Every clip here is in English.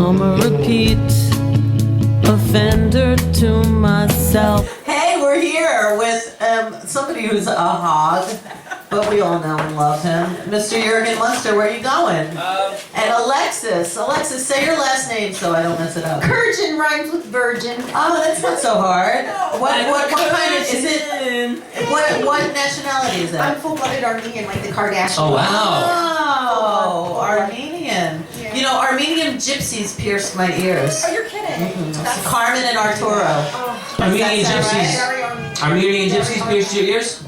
I'm a repeat offender to myself. Hey, we're here with somebody who's a hog, but we all know and love him. Mr. Jurgen Munster, where are you going? And aLeXiS. aLeXiS, say your last name so I don't mess it up. KuRjiaN rhymes with virgin. Oh, that's not so hard. What kind of, is it, what nationality is I'm it? full-blooded Armenian, like the Kardashians. Oh, wow. Oh, Armenian. Yeah. You know, Armenian gypsies pierced my ears. Oh, you're kidding. That's Carmen and Arturo. Oh, Armenian Does that sound gypsies. very Armenian. Armenian Very gypsies Armenian. pierced your ears?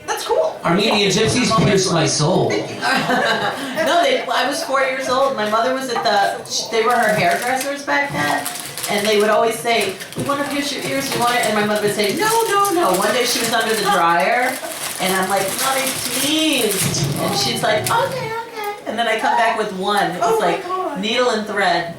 That's cool. Armenian gypsies pierced my soul. No, I was 4 years old. My mother was at they were her hairdressers back then. And they would always say, we want to pierce your ears, we want it. And my mother would say, no, no, no. One day she was under the dryer. And I'm like, Mommy, please. And she's like, okay, okay. And then I come back with one. It was Oh my like God. needle and thread.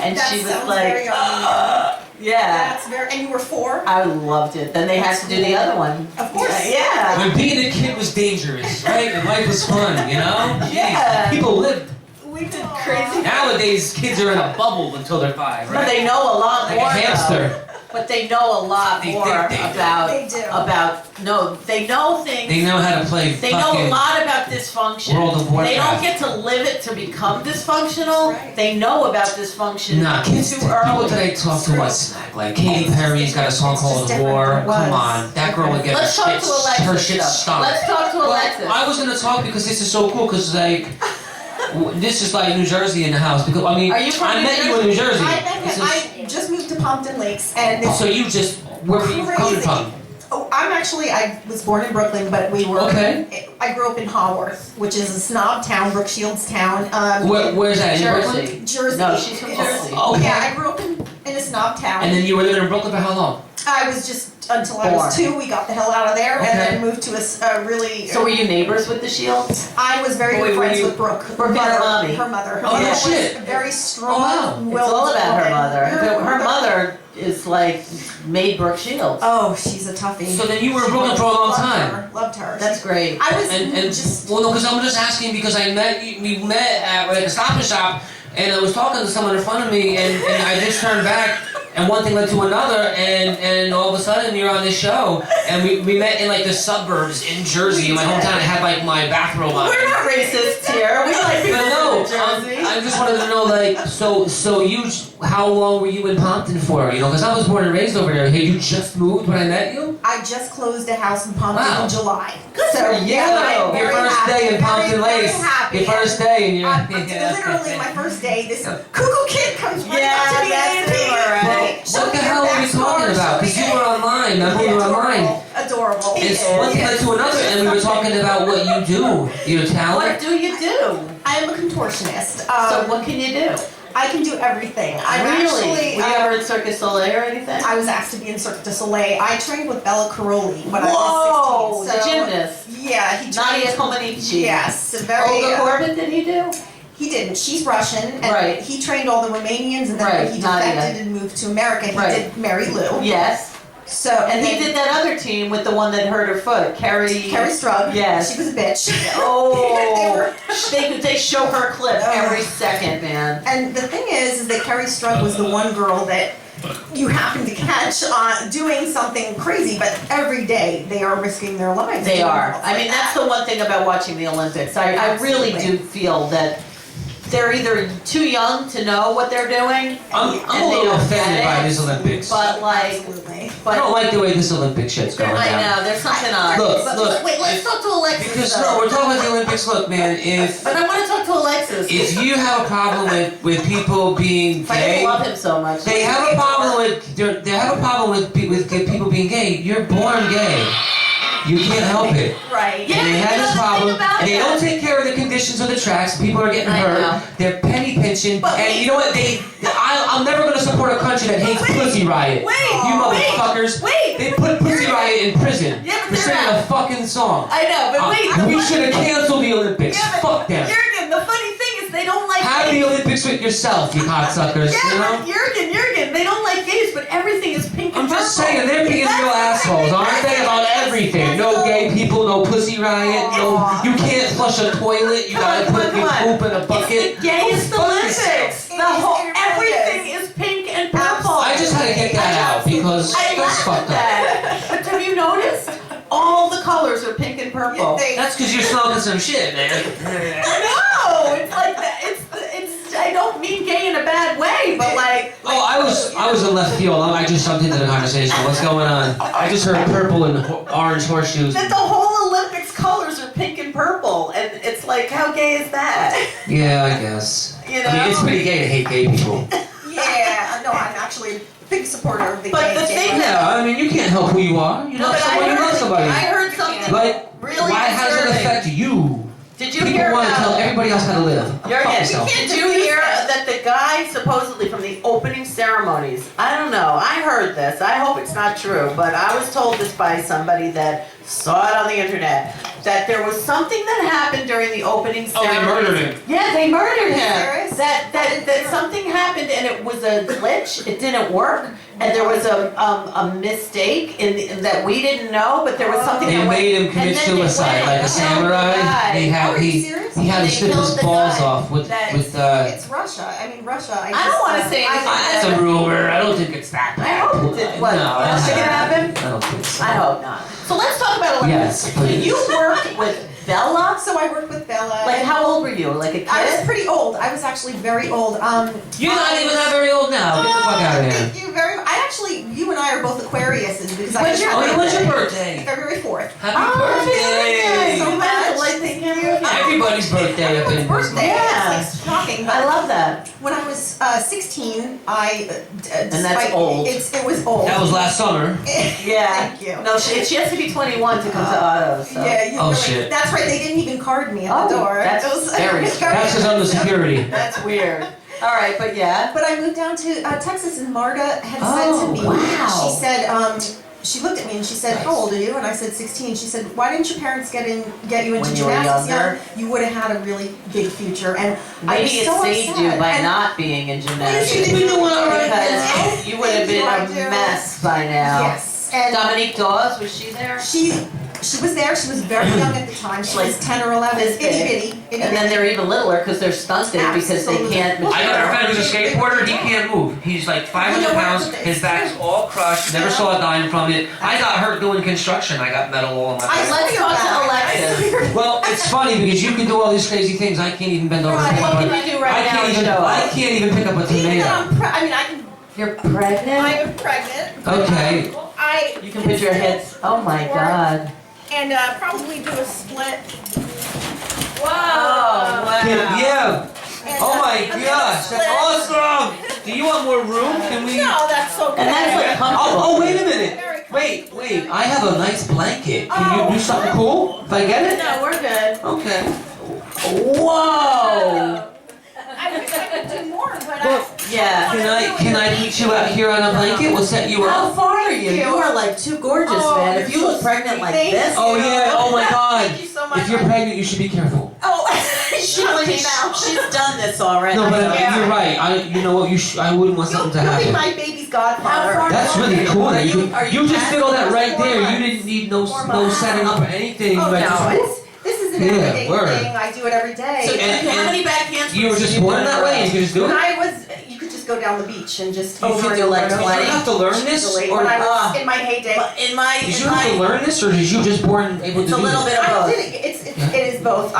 And That she was sounds like, very Armenian. yeah. That's very, and you were 4? I loved it. Then they had to do the other one. Of course. Yeah. When being a kid was dangerous, right? And life was fun, you know? Jeez, Yeah. People lived. We did crazy. Nowadays, kids are in a bubble until they're 5, But right? they know a lot Like more. a hamster. Though. But they know a lot They more think they do. about They do. they know things. They know how to play They know a fucking lot about dysfunction. World of They don't Warcraft. get to live it to become dysfunctional. Right. They know about dysfunction Nah, kids, too people early. today talk too much smack. Like Katy Perry's got a song called different War. than it was. Come on, that girl would get Let's her talk shit, to aLeXiS. her shit though. stunk. Let's talk to Well, aLeXiS. I was gonna talk because this is so cool. Because like, this is like New Jersey in the house. Because I mean, Are you from I New met you in New Jersey. This is- I just moved to Pompton Lakes, and it's so you just where were you coming crazy. from? Oh, I was born in Brooklyn, but we were. Okay. I grew up in Haworth, which is a snob town, Brooke Shields town. Where's that? In Jersey. Brooklyn? Jersey. No, she's from It's- Jersey. Okay. Yeah, I grew up in a snob town. And then you were living in Brooklyn for how long? I was just until I was Born. 2. We got the hell out of there, Okay. and then moved to a really. So were you neighbors with the Shields? I was very Wait, good were friends you- with Brooke. Brooke and her mommy? Her mother. Her Oh, mother no was shit. a very strong. Oh, wow. It's all about her mother. Her mother is like made Brooke Shields. Oh, she's a toughie. So then you were in Brooklyn for a long Loved time. her, Loved her. That's great. I was And just. well, no, because I'm just asking because I met you, we met at like a Stop and Shop, and I was talking to someone in front of me, and I just turned back, and one thing led to another, and all of a sudden you're on this show, and we met in like the suburbs in Jersey, in my hometown. I had like my bathrobe on. We're not racists here. We like people But no, from Jersey. I just wanted to know, like, so you, how long were you in Pompton for? You know, because I was born and raised over there. Hey, you just moved when I met you? I just closed a house in Pompton Wow. in July. Good so for you. yeah, I'm Your very first happy, day in Pompton very, Lakes. Very happy. Your first day, and you're Literally my first day. This cuckoo kid comes running Yeah, up to me that's and it, alright. What the hell are we talking about? Because you were online. Remember you were online. Adorable. It's one thing led to another, and we were talking about what you do. Your What talent. do you do? I am a contortionist. So what can you do? I can do everything. I'm Really? actually. Were you ever in Cirque du Soleil or anything? I was asked to be in Cirque du Soleil. I trained with Béla Károlyi when I Whoa, was 16. the so- gymnast. Yeah, he Nadia trained. Comaneci. Yes, very. Olga Corbin, did he do? He didn't. She's Russian, and Right. he trained all the Romanians, and then Right, when he Nadia. defected and moved to America, he Right. did Mary Lou. Yes. So And he then did that other team with the one that hurt her foot, Carrie. Carrie Strug. Yes. She was a bitch. Oh, they show her clip every second, man. And the thing is that Carrie Strug was the one girl that you happen to catch doing something crazy, but every day they are risking their lives. They doing are. stuff I like mean, that's that. the one thing about watching the Olympics. I really Absolutely. do feel that they're either too young to know what they're doing, I'm and a they little don't offended get by it, this Olympics. but like, Absolutely. I don't like the way this Olympic shit's going I down. know there's something on. Look, But look, wait, let's talk to aLeXiS. Because though. no, we're talking about the Olympics. Look, man, But I want to talk to aLeXiS. if you have a problem with people being I gay, love him so much. they have a problem with people being gay. You're born gay. You can't help it. Right. Yeah, And they you have know this the problem, thing about and they that. don't take care of the conditions of the tracks. People are getting I hurt. know. They're penny pinching, But and wait. you know what? I'm never gonna support a country that hates Pussy Riot. You motherfuckers. Wait. They put Pussy Riot in prison Yeah, but for they're singing out. a fucking song. I know, but wait. We should have canceled the Olympics. Yeah, but Fuck them. Jurgen, the funny thing is they don't like Have the gays. Olympics with yourself, you cocksuckers. Yeah, You know? but Jurgen, they don't like gays, but everything is pink and I'm just purple. saying, they're being real assholes, aren't they? About everything. No gay people, no Pussy Riot, no. You can't flush a toilet. You gotta put your poop in a bucket. It's the gayest Go fuck yourself. Olympics. The whole That's because you're smoking some shit, man. No, it's like that. I don't mean gay in a bad way, but like. Oh, I was in left field. I just jumped into the conversation. What's going on? I just heard purple and orange horseshoes. That the whole Olympics colors are pink and purple, and it's like, how gay is that? Yeah, I guess. You know? I mean, it's pretty gay to hate gay people. Yeah, no, I'm actually a big supporter of the But gay the gay thing rights. Yeah, I mean, you can't help who you are. You No, love but someone, you love somebody. I heard something Like, really how does it disturbing. affect you? Did you People hear want to tell about? everybody else how to live. Fuck Jurgen, yourself. did you hear that the guy supposedly from the opening ceremonies? I don't know. I heard this. I hope it's not true, but I was told this by somebody that saw it on the internet. That there was something that happened during the opening Oh, ceremony. they murdered him. Yeah, they murdered him. Serious? That something happened and it was a glitch. It didn't work, and there was a mistake in that we didn't know. But there was something. They that made him went, commit and then they suicide went like a and killed the samurai. guy. Are you serious? He had to They snip killed his the balls guy. off with It's Russia. I mean, Russia. I don't want to say anything. That's a rumor. I don't think it's that I bad. hope it. What? No, You don't that's think it not- happened? I don't think so. I hope not. So let's talk about Olympics. Yes, please. You worked with Béla. So I worked with Béla. Like, how old were you? Like a kid? I was pretty old. I was actually very old. You're not even that very old now. Get the fuck out of here. Thank you very much. you and I are both Aquariuses because When's your birthday? February 4th. Happy birthday! So You much. like thank you. Everybody's birthday up in Everyone's birthday. Yeah. It's like shocking. I love that. When I was 16, I that's old. It was old. That was last summer. Yeah. Thank you. No, she has to be 21 to come to Otto. So. Yeah, you Oh, really, shit. That's right. They didn't even card me at the door. That's It was- very That's because I'm the security. That's weird. All right, but yeah. But I moved down to Texas, and Marta had Oh, said to me, wow. she said, she looked at me and she said, "How old are you?" And I said, 16. She said, "Why didn't your parents get you into When you were gymnastics younger? young? You would have had a really big future." And Maybe I it was so saved upset. you by And not being in gymnastics. Yes, you did. Because you would have been Thank you, I a do. mess by now. Yes, and Dominique Dawes, was she there? she was there. She was very young at the time. She was Like 10 or 11. this Itty big. bitty. Itty And then bitty. they're even littler because they're stunted because they Absolutely. can't Well, I got a mature. friend who's a skateboarder, he can't move. He's like 500 pounds, his back's all crushed, never saw a dime from it. I got hurt doing construction, I got metal all in my back. Let's talk to Alexis. Well, it's funny because you can do all these crazy things, I can't even bend over Right. and pick up What a- can you do right I now can't to even, show I us? can't even pick up a Being that tomato. I mean, I can. You're pregnant? I'm pregnant. Okay. I You can put your heads. Oh my God. and probably do a split. Oh, wow. Yeah. And, Oh my I'm gonna gosh, split. that's awesome! Do you want more room? Can we? No, that's so good. And that's like comfortable. Oh, wait a minute. Wait, I have a nice blanket. Can you do something cool if I get it? No, we're good. Okay. Whoa. I wish I could do more, but Yeah. Can I meet you out here on a blanket? We'll set you How up. far are you? You are like too gorgeous, Oh, man. If you look pregnant like thank this. Oh yeah. Oh my God. Thank you so much. If you're pregnant, you should be careful. She's done this already. No, but Yeah. you're right. You know what? I wouldn't want something to You'll be happen. my baby's How godfather. far- That's really cool. Are you- You just did all that right there. 4 You months. didn't need no 4 no months. setting up or anything. Oh Like, no, just- this is an Yeah, everyday word. thing. I do it every day. So And- how many back handsprings You were just did born do that way, and you could just do When it. I was, you could just go down the beach and just You could do like You 20. have to learn this, or when I was in my heyday. But in my, did you have to learn this, or did you just born able it's to a do little this? bit of I both. did it. It is both.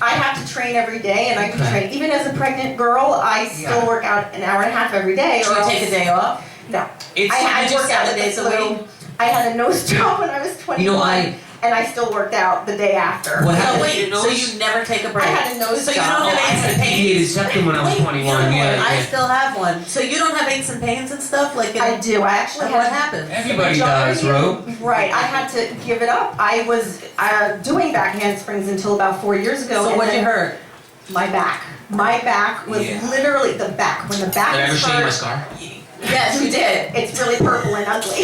I have to train every day, and I do Okay. train. Even as a pregnant girl, I still work out an hour and a half every day. Do or you else- take a day off? No. It's I just worked out 7 with days the a flu. week? I had a nose job when I was 21. You know, and I still worked out the day after. What So happened? wait, You know, so you never take a I break? had a nose So you job. don't have I aches had and a pains? deviated septum when I was Wait, 21. you have one. I Yeah. still have one. So you don't have aches and pains and stuff? Like in, I do. I actually What had happened? Everybody the does, majority- bro. Right. I had to give it up. I was doing back handsprings until about 4 years ago. So and what'd you then hurt? My back. My back was Yeah. literally the back. When the back Did I ever is show you my hurt, scar? Yes, you did. it's really purple and ugly.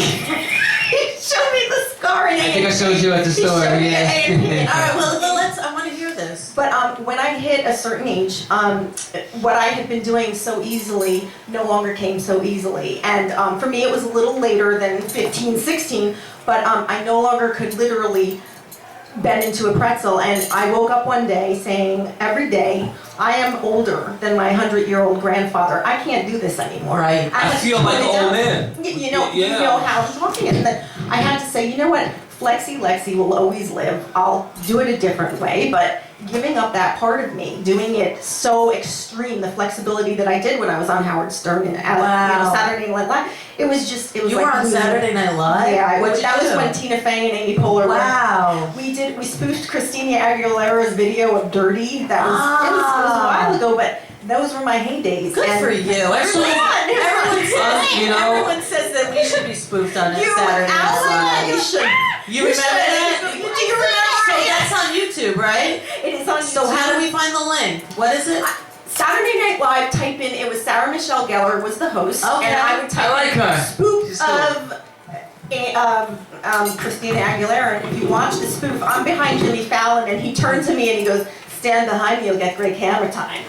He showed me the scar and I think I showed you at the He store. showed me Yeah. it. All right, well, let's. I want to hear this. But when I hit a certain age, what I had been doing so easily no longer came so easily. And for me, it was a little later than 15, 16, but I no longer could literally bend into a pretzel. And I woke up one day saying, every day, I am older than my 100-year-old grandfather. I can't do this anymore. Right. I feel like an old man. You know Yeah. how I'm talking. And then I had to say, you know what? Lexi will always live. I'll do it a different way, but giving up that part of me, doing it so extreme, the flexibility that I did when I was on Howard Stern and Saturday Night Live, it was You were on Saturday Night Live? Yeah, What'd you that was do? when Tina Fey and Amy Poehler Wow. were. We spoofed Christina Aguilera's video of Dirty. That was, it was a while ago, but those were my heydays. Good and for you. Everyone says that we should be spoofed on Saturday Night Live. You should. You remember that? You remember So that's on YouTube, right? It is on YouTube. So how do we find the link? What is it? Saturday Night Live, type in, it was Sarah Michelle Gellar was the host, Okay. and I would type I like her. spoof She's cool. of Christina Aguilera, and if you watch the spoof, I'm behind Jimmy Fallon, and he turned to me and he goes, stand behind me, you'll get great camera time.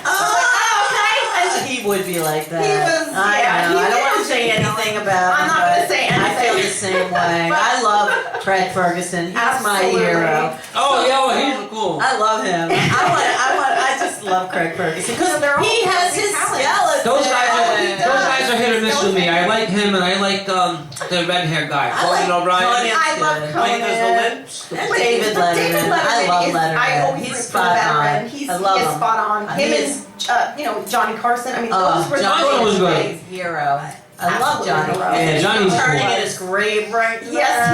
He would be like that. He was, I yeah, know. he I don't want to was. say anything about I'm him, not but gonna say I feel anything. the same way. But- I love Craig Ferguson. He's my Absolutely. hero. Oh, yeah, well, he's cool. I love him. I just love Craig Ferguson because They're all he has his talented. skeleton. Those he does. guys are hit or miss with me. I like him and I like the red hair guy, Conan O'Brien. I love Conan. Conan. And David Letterman. I love Letterman. I always He's root for spot Letterman. on. He's I love him. spot on. Him He and Johnny Carson. I mean, those were Johnny was good. Johnny's hero. I love Johnny. Absolutely. Yeah, Johnny was turning cool. in his grave right now. Yes,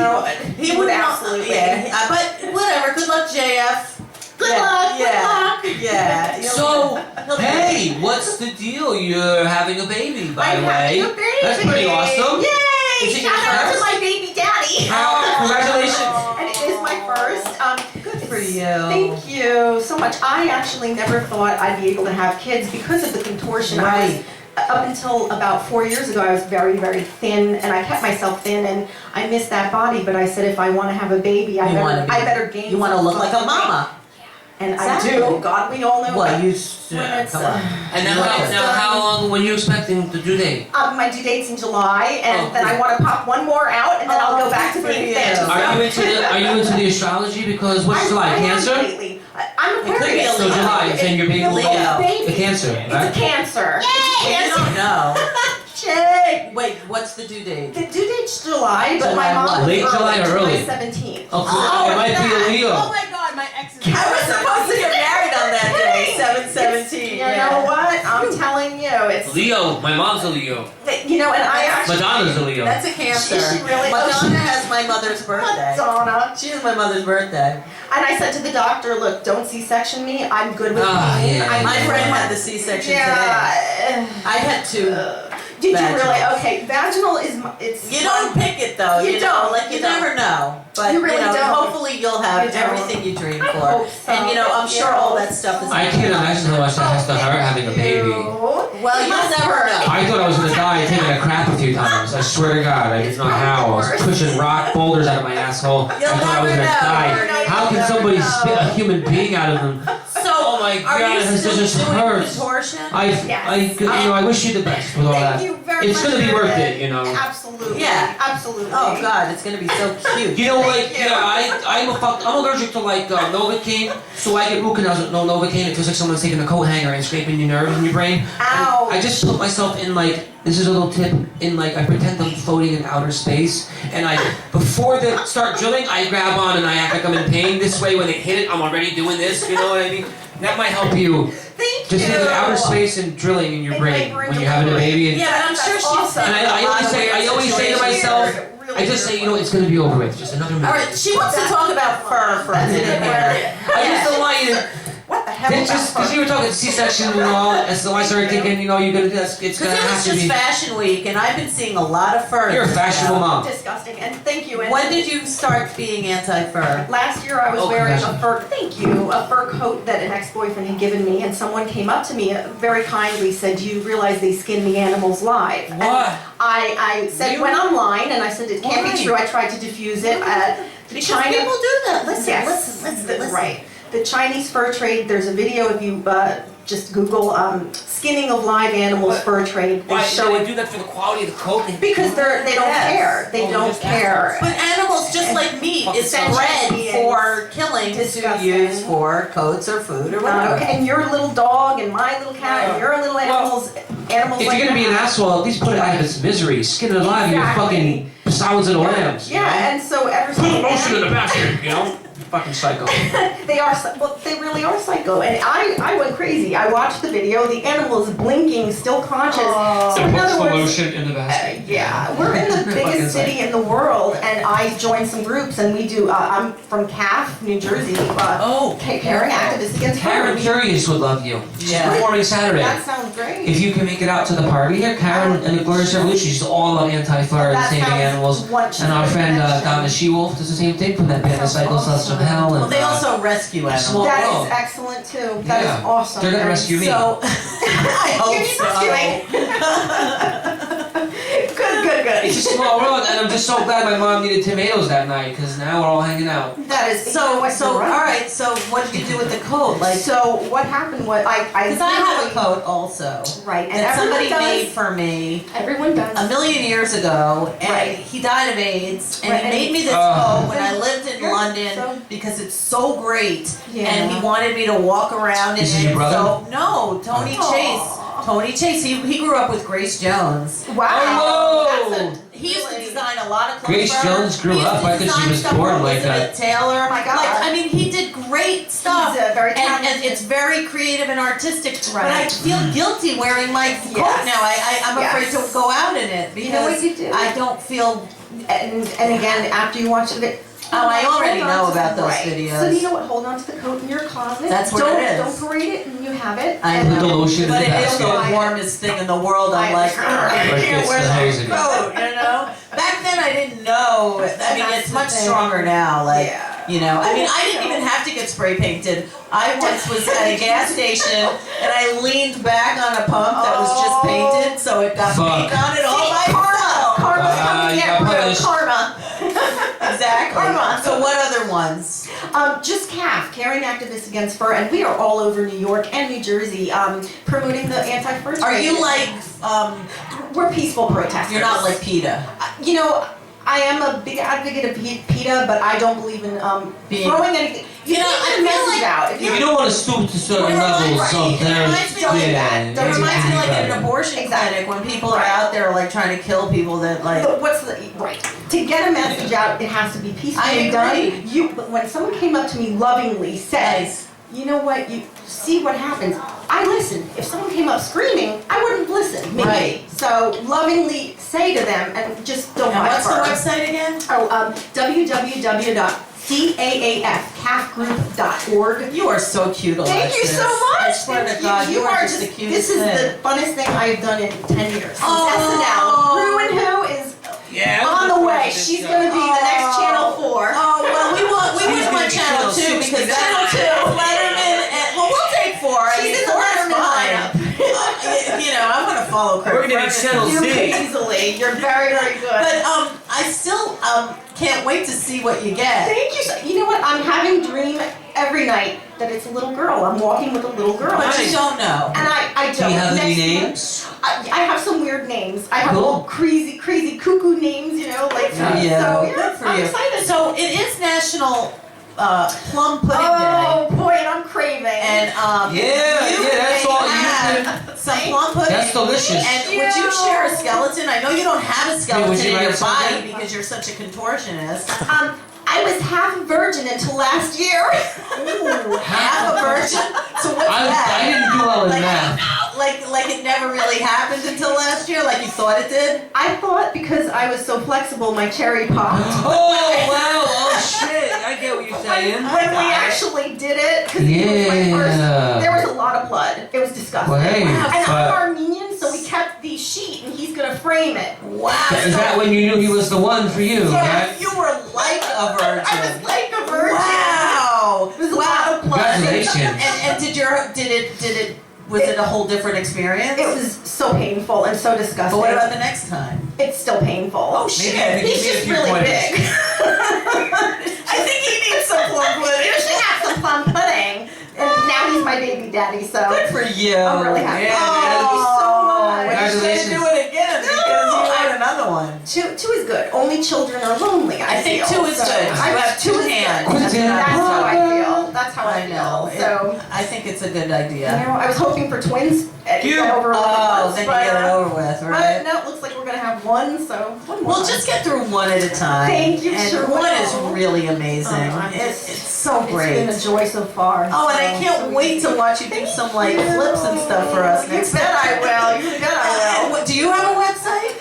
he would. He would Absolutely. Yeah, but whatever. Good luck, JF. Good luck. Yeah. So, hey, what's the deal? You're having a baby, by the I'm way. having a baby. That's pretty awesome. Yay! Is it your Shout out to first? my baby daddy. Congratulations. And it is my first. Good for you. Thank you so much. I actually never thought I'd be able to have kids because of the contortion. Right. Up until about 4 years ago, I was very, very thin, and I kept myself thin, and I missed that body. But I said, if I want to have a baby, I better gain. You want to some look like a fucking weight. mama. And Exactly. I do. God, we all know. Well, that. you. When it's, Come on. And now how long, when you expecting the due date? My due date's in July, and Oh. then I want to pop one more out, and then I'll go back to good for being you. thin. Are you into the astrology? Because what's July? I am Cancer? lately. I'm It could be Aquarius. a So July, it's in your baby. Leo. The Cancer, It's a right? Cancer. You don't know. Jay. Wait, what's the due date? The due date's July, but July my mom what? was Late July or early? July 17th. Oh, it might be a Leo. my god, my ex is I was supposed to get married on that day, 7/17. You know what? I'm telling you, it's Leo, my mom's a Leo. and I actually. Madonna's a Leo. That's a Cancer. Is she really? Madonna has my mother's birthday. Madonna. She has my mother's birthday. And I said to the doctor, look, don't C-section me. I'm good with Ah, pain. yeah. I'm My good friend with- had the C-section today. Yeah. I had two. Did you Vaginal. really? Okay, vaginal is it's. You don't pick it though. You know, don't, like you you don't. never know. But You really don't. hopefully you'll have You don't. everything you dream I for. hope so. And I'm sure all that stuff is. I can't imagine how much that has to hurt having a baby. Well, you'll never know. I thought I was gonna die taking a crap a few times. I swear to God, I did not how. I was pushing rock boulders out of my asshole. I You'll thought I was never gonna know. die. You'll How can never somebody know. spit a human being out of them? So, Oh my are God, you this still just doing hurts. contortion? I wish you the best with all Thank that. you very It's much. gonna be worth it, Absolutely. Yeah. Absolutely. Oh God, it's gonna be so cute. I'm allergic to Novocaine, so I get root canals with no Novocaine. It feels like someone's taking a coat hanger and scraping your nerves in your brain. Ow. I just put myself in this is a little tip, I pretend I'm floating in outer space, and before they start drilling, I grab on and I act like I'm in pain. This way, when they hit it, I'm already doing this, you know what I mean? That might help you. Thank Just you. think of outer space and drilling in your In brain labor and when you're having a baby. And, Yeah, but I'm sure That's she's awesome. and I always say to myself, I just say, it's gonna be over with. Just another minute. All right, she wants to talk about fur for a minute here. I just don't want you to. What the hell? Because you were talking C-section and all, and so I started thinking, it's gonna Because have it was to just be. Fashion Week, and I've been seeing a lot of fur. You're a fashionable mom. Disgusting. And thank you. And When did you start being anti-fur? last year I was Oh, wearing congratulations. a fur coat that an ex-boyfriend had given me, and someone came up to me very kindly said, "Do you realize they skin the animals live?" And What? I said, You- went online and I said, it can't Why? be true. I tried to diffuse it. The Because China, people do that. Listen, yes, listen. right. The Chinese fur trade. There's a video if you just Google skinning of live animals fur trade. They Why show they it do that for the quality of the coat? because they don't Yes. care. They Oh, don't just care. But animals, just like meat, is Essentially bred beings. for killing to Disgusting. use for coats or food or Not whatever. okay. And your little dog and my little cat and your little animals If like you're gonna be an that. asshole, at least put it out of its misery. Skin it alive, you're Exactly. fucking Silence of the Lambs. you know? Yeah, and so ever Put since the motion in then, the basket, you know? Fucking psycho. they are, well, they really are psycho, and I went crazy. I watched the video, the animal is blinking, still conscious. Oh. So in Puts other the words, motion in the basket. yeah, we're in the Fucking biggest psycho. city in the world, and I joined some groups, and we do, I'm from CAF, New Jersey, Caring Activists Against Karen Fur. Curious would love you. She's Yeah. performing Saturday. That sounds great. If you can make it out to the party here, Karen and the Glorious Revolution, she's all about anti-fur and That saving sounds animals. wonderful. And our friend Donna She-Wolf does the same thing from that band, The Cycle Sluts from Hell. Well, And, they also rescue animals. Small That world. is excellent too. That is Yeah. awesome. They're gonna And rescue me. So, I You hope need rescuing. so. Good. It's a small world, and I'm just so glad my mom needed tomatoes that night, because now we're all hanging out. That is So, all right, so what did you do with the coat? Like, So what happened was because I have a coat also. right, and That everyone somebody made does. for me Everyone does. a million years ago, and Right. he died of AIDS, and Right, he and made me this Oh. coat when I lived in You're London so- because it's so great, Yeah. and he wanted me to walk around in This is it. your brother? So no, Tony Aw. Chase. Tony Chase. He grew up with Grace Jones. Wow. Oh, That's he used to design a lot of clothes. Grace for her. Jones grew He used up. to I think she design was stuff born for like Elizabeth Taylor. Oh my God. Like, I mean, he did great stuff. He's a very and talented. it's very creative and artistic. But I Right. feel guilty wearing my coat Yes. now. I'm afraid Yes. to go out in it because You know what you do? I don't feel. And again, after you watch the video. Oh, I already Hold on know to about the- those right. videos. So you know what? Hold on to the coat in your closet. That's where it is. Don't parade it, and you have it. I And, Put the lotion in But the it is basket. the warmest thing in the world. I'm like, I Right, can't it's wear the that hose again. coat, you know? Back then I didn't know. I mean, That's it's the much thing. stronger now. Like, Yeah. you know, I mean, I didn't even have to get spray painted. I once was at a gas station and I leaned back on a pump that was just painted, so it got Fuck. paint on it all by itself. Karma's coming to you get got real. punished. Karma. Exactly. Karma. So what other ones? Just CAF, Caring Activists Against Fur, and we are all over New York and New Jersey promoting the anti-fur trade. Are you like, We're peaceful protesters. you're not like PETA? You know, I am a big advocate of PETA, but I don't believe in Being- throwing anything. You You know, can I get a feel message like- out. If You you don't want to stoop to certain levels right. of It their. reminds me like that. It Don't reminds me like in an right. abortion Exactly. clinic when people are out there like trying to kill people that like. But what's the right? To get a message out, it has to be peacefully I done. agree. But when someone came up to me lovingly said, Nice. "You know what? You see what happens." I listen. If someone came up screaming, I wouldn't listen. Maybe. Right. So lovingly say to them, and just don't And buy what's the fur. website again? Oh, www.caafcafgroup.org. You are so cute, Alexis. Thank you so much. I swear to God, you are just the cutest This is thing. the funnest thing I've done in 10 years. Since Oh. SNL. ReW is Yeah. on the way. She's going to be the next Channel 4. Oh well, we want gonna Channel be Channel 2 6 because next Channel 2, Letterman, and well, we'll take 4. I She's mean, in the 4 is Letterman fine. lineup. You know, I'm gonna follow Kurt. We're gonna be Ferguson. Channel You Z. can easily. You're very, very good. But I still can't wait to see what you get. Thank you. You know what? I'm having dream every night that it's a little girl. I'm walking with a little girl. But you don't know. And I don't. Do you have any Next month- names? I have some weird names. I have Cool. all crazy, cuckoo names, you know, like For you. so. Yeah, Good for I'm you. excited. So it is National Plum Pudding Oh Day. boy, and I'm craving. And Yeah, that's all you have some plum pudding. That's delicious. And would you share a skeleton? I know you don't have a skeleton would you in your like something? body because you're such a contortionist. I was half a virgin until last year. Ooh, half a virgin? So what's I that? didn't do well in Like- math. Like it never really happened until last year, like you thought it did? I thought because I was so flexible, my cherry popped. Oh wow! Oh shit! I get what you're saying. When we actually did it, because it was my first, Yeah. there was a lot of blood. It was disgusting. Well, hey, and I'm but- Armenian, so we kept the sheet, and he's gonna frame it. Wow. Is that when you knew he was the one for you? Yeah. Right? You were like a virgin. I was like a virgin. Wow. It was a lot of blood. Congratulations. And was it a whole different experience? It was so painful and so disgusting. But what about the next time? It's still painful. Oh shit. Maybe He's give me a just few really pointers. big. I think he needs some plum You pudding. should have some plum pudding. And now he's my baby daddy, so Good for you. I'm really happy. Yeah, Thank you so much. Well, you should do it again because you had another one. Two is good. Only children are lonely. I think feel. 2 is So good. You have 2 hands. Quit That's it. how I feel. that's how I I know. feel. So, I think it's a good you idea. know, I was hoping for twins. Cute. Over Oh, then you get it over with, But right? no, it looks like we're gonna have one, so one more. We'll just get through one at a time. Thank you, And sure one will. is really amazing. I'm It's just- so great. It's been a joy so far. Oh, and I so can't wait to watch you do some like flips and stuff for us next You bet I will. You bet I And will. what, do you have a website?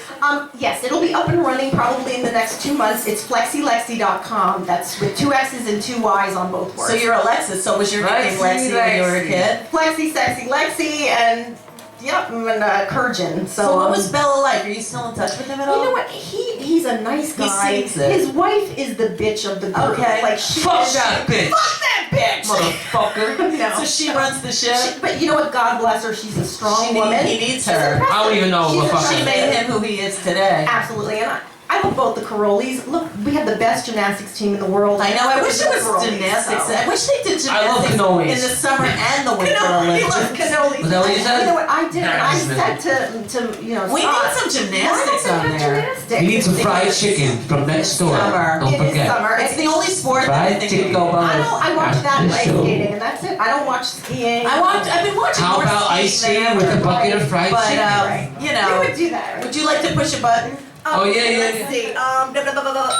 Yes, it'll be up and running probably in the next 2 months. It's flexilexi.com. That's with 2 X's and 2 Y's on both words. So you're aLeXiS. So was your nickname Lexi when you were a kid? Flexi, sexy, Lexi, and yep, and KuRjiaN. So what was Béla like? Are you still in touch with him at all? You know what? He's a nice He guy. seems it. His wife is the bitch of the group. Okay. Like she Fuck that bitch, Fuck that bitch. motherfucker. No. So she runs the ship. But you know what? God bless her. She's a strong woman. He needs She's her. impressive. I don't even know what She's fuck She her. made him who he is today. Absolutely, and I love both the Karolyis. Look, we have the best gymnastics team in the world. I know. I wish it was Karolyis, gymnastics. so. I wish they did I love gymnastics cannolis. in the summer and the winter Cannoli, he loves Olympics. cannolis. Was that what you said? You know what? I did, and I Nah, said to you know, We Scott, need some gymnastics why don't on they have there. gymnastics? You need some fried chicken from next door. Summer. Don't It is forget. summer. It's the only sport that I Fried think chicken. would go I both. don't. I watch that and After ice show. skating, and that's it. I don't watch skiing. I've been watching How more about skiing ice than cream with ever. a bucket of fried But chicken? Right. you You know, would do that, right? would you like to push a button? Oh, yeah, yeah, Let's yeah. see. Blah, blah, blah, blah.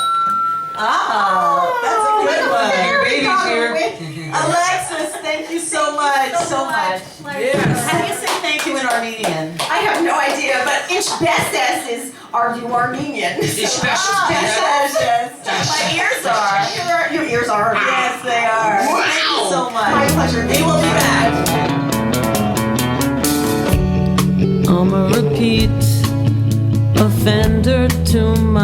Oh, that's a good Oh, one. very Baby's good. here. aLeXiS, thank you so much, so much. Yes. How do you say thank you in Armenian? I have no idea, but Ich bestes is are you Armenian? Ich bestes. Yes. My ears are. Your ears are. Yes, they are. Wow. Thank you so much. My pleasure. We will be back. I'm a repeat offender to my